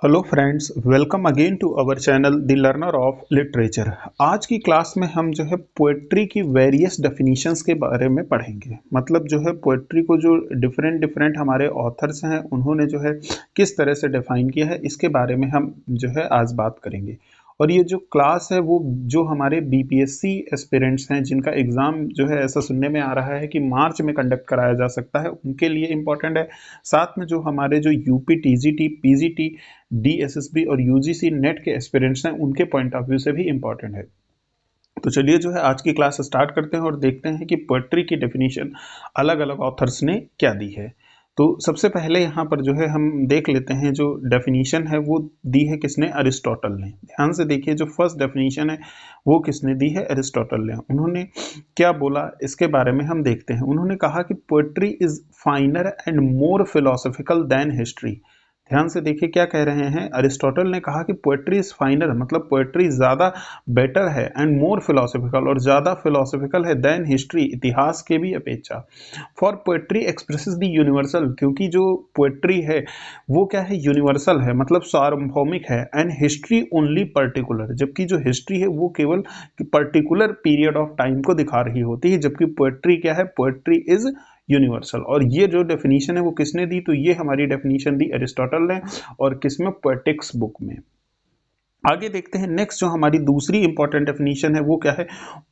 Hello friends, welcome again to our channel the learner of literature. आज की class में हम जो है पोएट्री की वेरियस डेफिनेशंस के बारे में पढ़ेंगे। मतलब जो है पोएट्री को जो डिफरेंट डिफरेंट हमारे ऑथर्स हैं उन्होंने जो है किस तरह से डिफाइन किया है, इसके बारे में हम जो है आज बात करेंगे। और ये जो क्लास है वो जो हमारे बीपीएससी एस्पिरेंट्स हैं जिनका एग्ज़ाम जो है ऐसा सुनने में आ रहा है कि मार्च में कंडक्ट कराया जा सकता है, उनके लिए इम्पोर्टेंट है। साथ में जो हमारे जो यूपी टीजीटी पीजीटी डीएसएसबी और यूजीसी नेट के एस्पिरेंट्स हैं उनके पॉइंट ऑफ व्यू से भी इम्पोर्टेंट है। तो चलिए जो है आज की क्लास स्टार्ट करते हैं और देखते हैं कि पोएट्री की डेफिनेशन अलग अलग ऑथर्स ने क्या दी है। तो सबसे पहले यहाँ पर जो है हम देख लेते हैं जो डेफिनेशन है वो दी है किसने, अरिस्टोटल ने। ध्यान से देखिए, जो फर्स्ट डेफिनेशन है वो किसने दी है, अरिस्टोटल ने। उन्होंने क्या बोला इसके बारे में हम देखते हैं। उन्होंने कहा कि poetry is finer and more philosophical than history. ध्यान से देखिए क्या कह रहे हैं, अरिस्टोटल ने कहा कि पोएट्री इज फाइनर, मतलब पोएट्री ज्यादा बेटर है, एंड मोर फिलोसॉफिकल, और ज्यादा फिलोसॉफिकल है, देन हिस्ट्री, इतिहास के भी अपेक्षा। For poetry expresses the universal, क्योंकि जो पोएट्री है वो क्या है, यूनिवर्सल है, मतलब सार्वभौमिक है। एंड हिस्ट्री ओनली पर्टिकुलर, जबकि जो हिस्ट्री है वो केवल पर्टिकुलर पीरियड ऑफ टाइम को दिखा रही होती है, जबकि पोएट्री क्या है, पोएट्री इज यूनिवर्सल। और ये जो डेफिनेशन है वो किसने दी, तो ये हमारी डेफिनेशन दी अरिस्टोटल ने, और किसमें, पोएटिक्स बुक में। आगे देखते हैं नेक्स्ट जो हमारी दूसरी इंपॉर्टेंट डेफिनेशन है वो क्या है,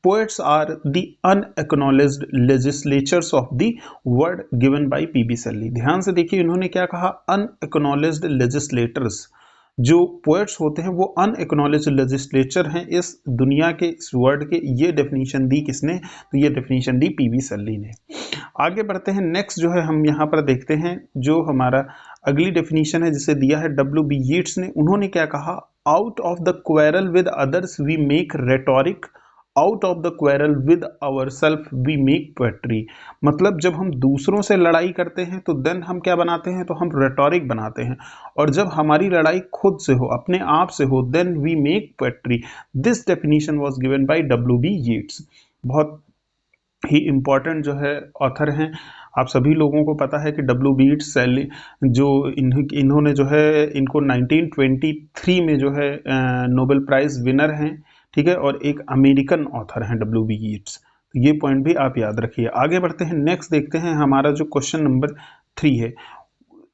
poets are the unacknowledged legislators of the world given by PB Shelley. ध्यान से देखिए इन्होंने क्या कहा, अनएक्नॉलेज्ड लेजिस्लेटर्स। जो पोएट्स होते हैं वो अनएक्नॉलेज्ड लेजिस्लेचर हैं इस दुनिया के, इस वर्ड के। ये डेफिनेशन दी किसने, तो ये डेफिनेशन दी पीबी सैली ने। आगे बढ़ते हैं नेक्स्ट जो है हम यहाँ पर देखते हैं जो हमारा अगली डेफिनेशन है जिसे दिया है डब्ल्यू बी यीट्स ने। उन्होंने क्या कहा, out of the quarrel with others we make rhetoric, out of the quarrel with our self we make poetry. मतलब जब हम दूसरों से लड़ाई करते हैं तो देन हम क्या बनाते हैं, तो हम रेटोरिक बनाते हैं। और जब हमारी लड़ाई खुद से हो, अपने आप से हो, then we make poetry. This definition was given by W B Yeats. बहुत ही इम्पॉर्टेंट जो है ऑथर हैं। आप सभी लोगों को पता है कि डब्ल्यू बी यीट्स सैली जो इन्होंने जो है इनको 1923 में जो है नोबेल प्राइज विनर हैं, ठीक है, और एक अमेरिकन ऑथर हैं डब्ल्यू बी यीट्स। तो ये पॉइंट भी आप याद रखिए। आगे बढ़ते हैं नेक्स्ट देखते हैं हमारा जो क्वेश्चन नंबर 3 है,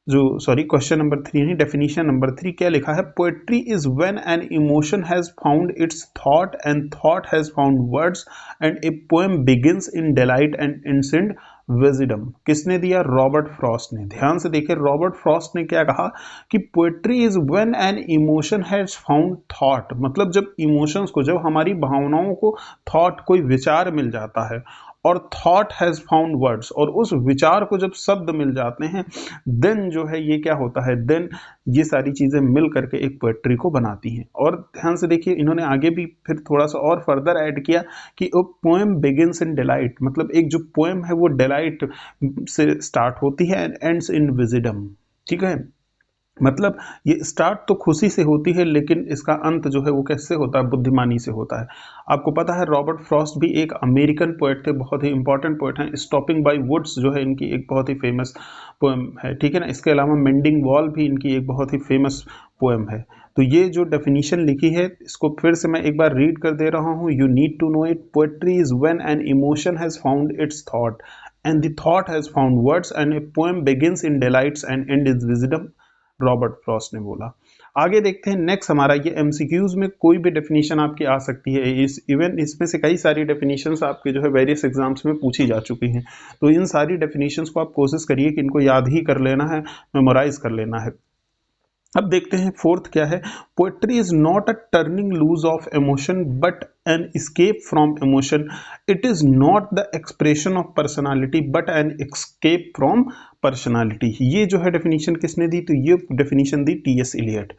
जो सॉरी क्वेश्चन नंबर 3 नहीं, डेफिनेशन नंबर 3 क्या लिखा है, poetry is when an emotion has found its thought and thought has found words and a poem begins in delight and ends in wisdom. किसने दिया, Robert Frost ने। ध्यान से देखिए रॉबर्ट फ्रॉस्ट ने क्या कहा कि poetry is when an emotion has found thought, मतलब जब इमोशंस को, जब हमारी भावनाओं को थॉट, कोई विचार मिल जाता है, और थॉट हैज फाउंड वर्ड्स, और उस विचार को जब शब्द मिल जाते हैं, देन जो है ये क्या होता है, देन ये सारी चीजें मिल करके एक पोएट्री को बनाती हैं। और ध्यान से देखिए इन्होंने आगे भी फिर थोड़ा सा और फर्दर ऐड किया कि वो पोएम बिगिंस इन डिलाइट, मतलब एक जो पोएम है वो डिलाइट से स्टार्ट होती है एंड एंड्स इन विजडम। ठीक है, मतलब ये स्टार्ट तो खुशी से होती है लेकिन इसका अंत जो है वो कैसे होता है, बुद्धिमानी से होता है। आपको पता है रॉबर्ट फ्रॉस्ट भी एक अमेरिकन पोएट थे, बहुत ही इंपॉर्टेंट पोएट हैं। स्टॉपिंग बाय वुड्स जो है इनकी एक बहुत ही फेमस पोएम है, ठीक है ना। इसके अलावा मेंडिंग वॉल भी इनकी एक बहुत ही फेमस पोएम है। तो ये जो डेफिनेशन लिखी है इसको फिर से मैं एक बार रीड कर दे रहा हूँ, you need to know it. Poetry is when an emotion has found its thought and the thought has found words and a poem begins in delights and end is wisdom, Robert Frost ने बोला। आगे देखते हैं next हमारा, ये MCQs में कोई भी डेफिनेशन आपकी आ सकती है। इवन इसमें से कई सारी डेफिनेशंस आपके जो है वेरियस एग्जाम्स में पूछी जा चुकी हैं। तो इन सारी डेफिनेशंस को आप कोशिश करिए कि इनको याद ही कर लेना है, मेमोराइज कर लेना है। अब देखते हैं फोर्थ क्या है, poetry is not a turning loose of emotion but an escape from emotion. It is not the expression of personality but an escape from personality. ये जो है डेफिनेशन किसने दी, तो ये डेफिनेशन दी टी.एस. इलियट।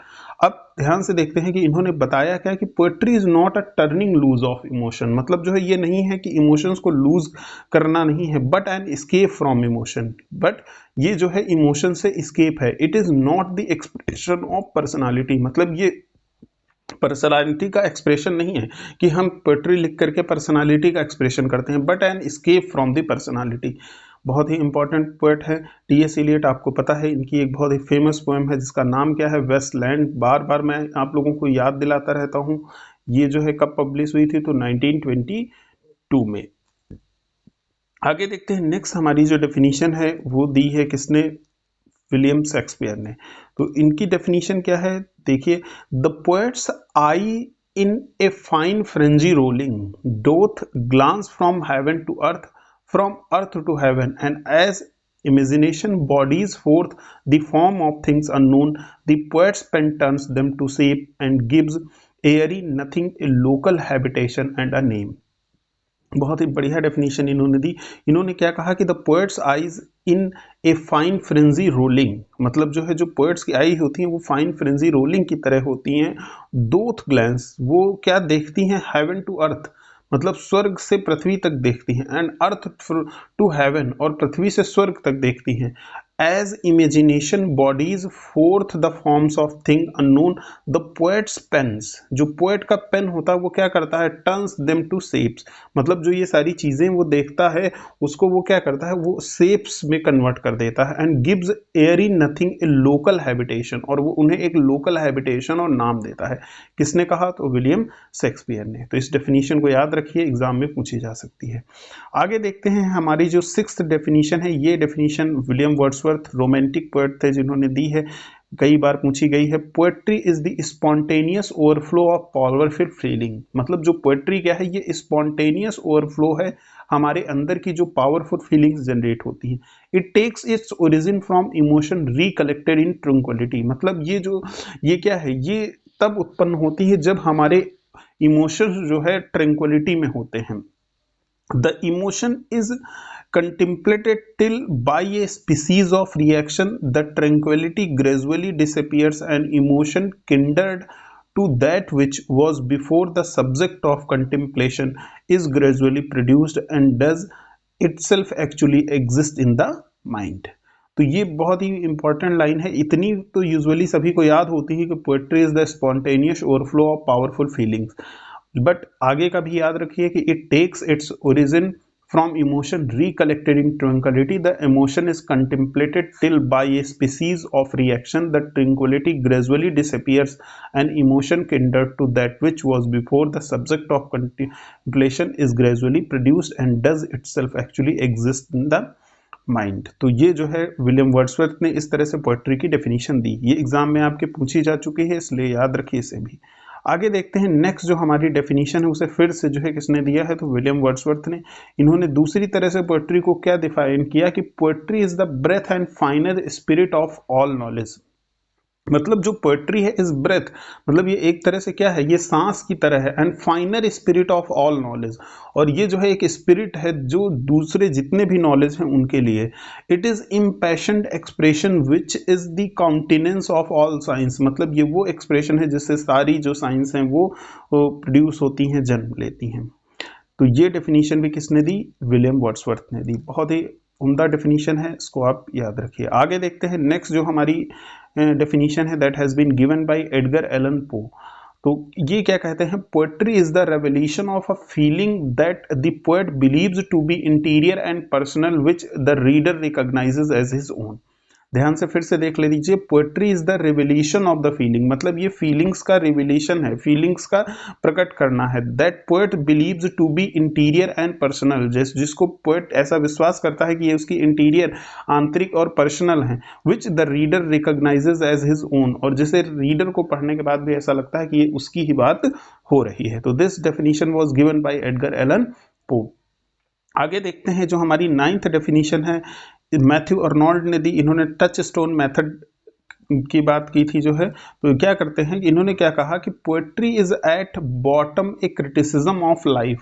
अब ध्यान से देखते हैं कि इन्होंने बताया क्या कि poetry is not a turning loose of emotion, मतलब जो है ये नहीं है कि इमोशंस को लूज करना नहीं है, but an escape from emotion, बट ये जो है इमोशन से escape है। It is not the expression of personality, मतलब ये पर्सनालिटी का एक्सप्रेशन नहीं है कि हम पोएट्री लिख करके पर्सनालिटी का एक्सप्रेशन करते हैं, but an escape from the personality. बहुत ही इंपॉर्टेंट पोएट है टी.एस. एलियट। आपको पता है इनकी एक बहुत ही फेमस पोएम है जिसका नाम क्या है, वेस्टलैंड। बार बार मैं आप लोगों को याद दिलाता रहता हूँ। ये जो है कब पब्लिश हुई थी, तो 1922 में। आगे देखते हैं, नेक्स्ट हमारी जो डेफिनेशन है वो दी है किसने, विलियम शेक्सपियर ने। तो इनकी डेफिनेशन क्या है, देखिए, the poet's eye in a fine frenzy rolling doth glance from heaven to earth, from earth to heaven, and as imagination bodies forth the form of things unknown, the poet's pen turns them to shape and gives airy nothing a local habitation and a name। बहुत ही बढ़िया definition इन्होंने दी। इन्होंने क्या कहा कि the poets eyes in a fine frenzy rolling, मतलब जो है जो पोएट्स की आई होती हैं वो फाइन फ्रेंजी रोलिंग की तरह होती हैं। दोथ ग्लैंस, वो क्या देखती हैं, हेवन टू अर्थ, मतलब स्वर्ग से पृथ्वी तक देखती हैं, एंड अर्थ टू हेवन, और पृथ्वी से स्वर्ग तक देखती हैं। As imagination bodies forth the forms of thing unknown, the poets pens, जो पोएट का पेन होता है वो क्या करता है, टर्न्स देम टू शेप्स, मतलब जो ये सारी चीजें वो देखता है उसको वो क्या करता है, वो शेप्स में कन्वर्ट कर देता है। And gives Airy nothing A local habitation, और वो उन्हें एक लोकल हैबिटेशन और नाम देता है। किसने कहा, तो विलियम शेक्सपियर ने। तो इस डेफिनेशन को याद रखिए, एग्जाम में पूछी जा सकती है। आगे देखते हैं हमारी जो सिक्स्थ डेफिनेशन है, ये definition William Wordsworth romantic poet थे जिन्होंने दी है, कई बार पूछी गई है। Poetry is the spontaneous overflow of powerful feeling, मतलब जो पोएट्री क्या है, ये स्पॉन्टेनियस ओवरफ्लो है हमारे अंदर की जो पावरफुल फीलिंग्स जनरेट होती हैं। It takes its origin from emotion recollected in tranquillity, मतलब ये क्या है, ये तब उत्पन्न होती है जब हमारे इमोशंस जो है ट्रंक्विलिटी में होते हैं। The emotion is contemplated till by a species of reaction, the tranquility gradually disappears and emotion kindred to that which was before the subject of contemplation is gradually produced and does itself actually exist in the mind। तो ये बहुत ही important line है। इतनी तो usually सभी को याद होती है कि poetry is the spontaneous overflow of powerful feelings, but आगे का भी याद रखिए कि it takes its origin from emotion recollected in tranquility, the emotion is contemplated till by a species of reaction, the tranquility gradually disappears and emotion kindred to that which was before the subject of contemplation is gradually produced and does itself actually exist in the mind. तो ये जो है William Wordsworth ने इस तरह से poetry की definition दी। ये एग्जाम में आपके पूछी जा चुकी है, इसलिए याद रखिए इसे भी। आगे देखते हैं नेक्स्ट जो हमारी डेफिनेशन है उसे फिर से जो है किसने दिया है, तो विलियम वर्ड्सवर्थ ने। इन्होंने दूसरी तरह से पोएट्री को क्या डिफाइन किया कि poetry is the breath and finer spirit of all knowledge, मतलब जो पोएट्री है इस ब्रेथ, मतलब ये एक तरह से क्या है, ये सांस की तरह है, and finer spirit of all knowledge, और ये जो है एक स्पिरिट है जो दूसरे जितने भी नॉलेज हैं उनके लिए। It is impassioned expression which is the countenance of all science, मतलब ये वो एक्सप्रेशन है जिससे सारी जो साइंस हैं वो प्रोड्यूस होती हैं, जन्म लेती हैं। तो ये डेफिनेशन भी किसने दी, विलियम वर्ड्सवर्थ ने दी। बहुत ही उम्दा डेफिनेशन है, इसको आप याद रखिए। आगे देखते हैं नेक्स्ट जो हमारी डेफिनेशन है, that has been given by Edgar Allan Poe. तो ये क्या कहते हैं, poetry is the revolution of a feeling that the poet believes to be interior and personal which the reader recognises as his own. ध्यान से फिर से देख ले लीजिए, poetry is the revelation of the feeling, मतलब ये फीलिंग्स का रिविलेशन है, फीलिंग्स का प्रकट करना है। That poet believes to be interior and personal, जिसको पोएट ऐसा विश्वास करता है कि ये उसकी इंटीरियर आंतरिक और पर्सनल है, which the reader recognises as his own, और जिसे रीडर को पढ़ने के बाद भी ऐसा लगता है कि ये उसकी ही बात हो रही है। तो this definition was given by Edgar Allan पो। आगे देखते हैं जो हमारी 9th डेफिनेशन है, मैथ्यू अर्नोल्ड ने दी। इन्होंने टच स्टोन मेथड की बात की थी जो है। तो क्या करते हैं, इन्होंने क्या कहा कि poetry is at bottom a criticism of life,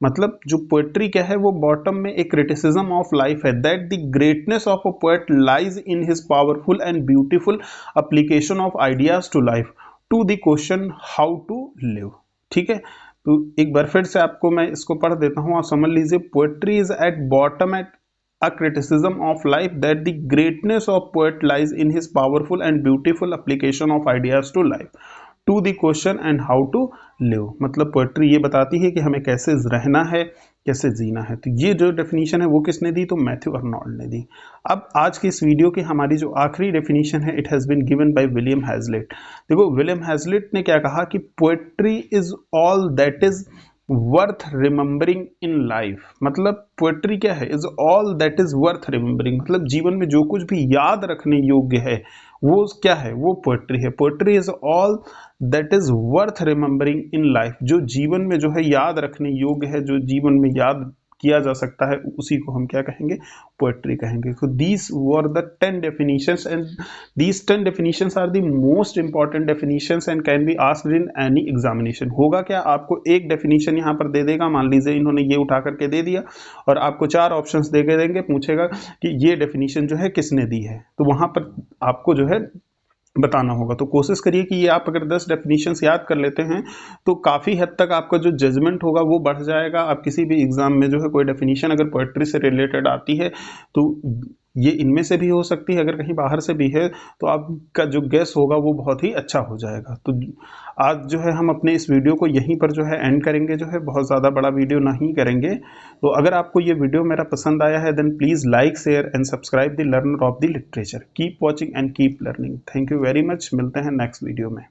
मतलब जो पोएट्री क्या है वो बॉटम में एक क्रिटिसिज्म ऑफ लाइफ है। That the greatness of a poet lies in his powerful and beautiful application of ideas to life to the question how to live. ठीक है, तो एक बार फिर से आपको मैं इसको पढ़ देता हूं, आप समझ लीजिए। Poetry is at bottom at a criticism of life, that the greatness of poet lies in his powerful and beautiful application of ideas to life to the question and how to live. मतलब poetry ये बताती है कि हमें कैसे रहना है, कैसे जीना है। तो ये जो डेफिनेशन है वो किसने दी? तो मैथ्यू अर्नोल्ड ने दी। अब आज की इस वीडियो की हमारी जो आखिरी डेफिनेशन है, it has been given by William Hazlitt. देखो विलियम हैजलिट ने क्या कहा कि poetry is all that is worth remembering in life. मतलब पोएट्री क्या है? Is all that is worth remembering. मतलब जीवन में जो कुछ भी याद रखने योग्य है वो क्या है? वो पोएट्री है। Poetry is all that is worth remembering in life. जो जीवन में जो है याद रखने योग्य है, जो जीवन में याद किया जा सकता है, उसी को हम क्या कहेंगे? पोएट्री कहेंगे। So these were the 10 definitions and these 10 definitions are the most important definitions and can be asked in any examination। होगा क्या? आपको एक डेफिनेशन यहाँ पर दे देगा, मान लीजिए इन्होंने ये उठा करके दे दिया और आपको 4 ऑप्शंस दे के देंगे, पूछेगा कि ये डेफिनेशन जो है किसने दी है, तो वहां पर आपको जो है बताना होगा। तो कोशिश करिए कि ये आप अगर 10 डेफिनेशंस याद कर लेते हैं तो काफ़ी हद तक आपका जो जजमेंट होगा वो बढ़ जाएगा। आप किसी भी एग्जाम में जो है कोई डेफिनेशन अगर पोएट्री से रिलेटेड आती है तो ये इनमें से भी हो सकती है, अगर कहीं बाहर से भी है तो आपका जो गेस होगा वो बहुत ही अच्छा हो जाएगा। तो आज जो है हम अपने इस वीडियो को यहीं पर जो है एंड करेंगे, जो है बहुत ज़्यादा बड़ा वीडियो नहीं करेंगे। तो अगर आपको ये वीडियो मेरा पसंद आया है then please like share and subscribe the learner of the literature. Keep watching and keep learning. Thank you very much. मिलते हैं नेक्स्ट वीडियो में।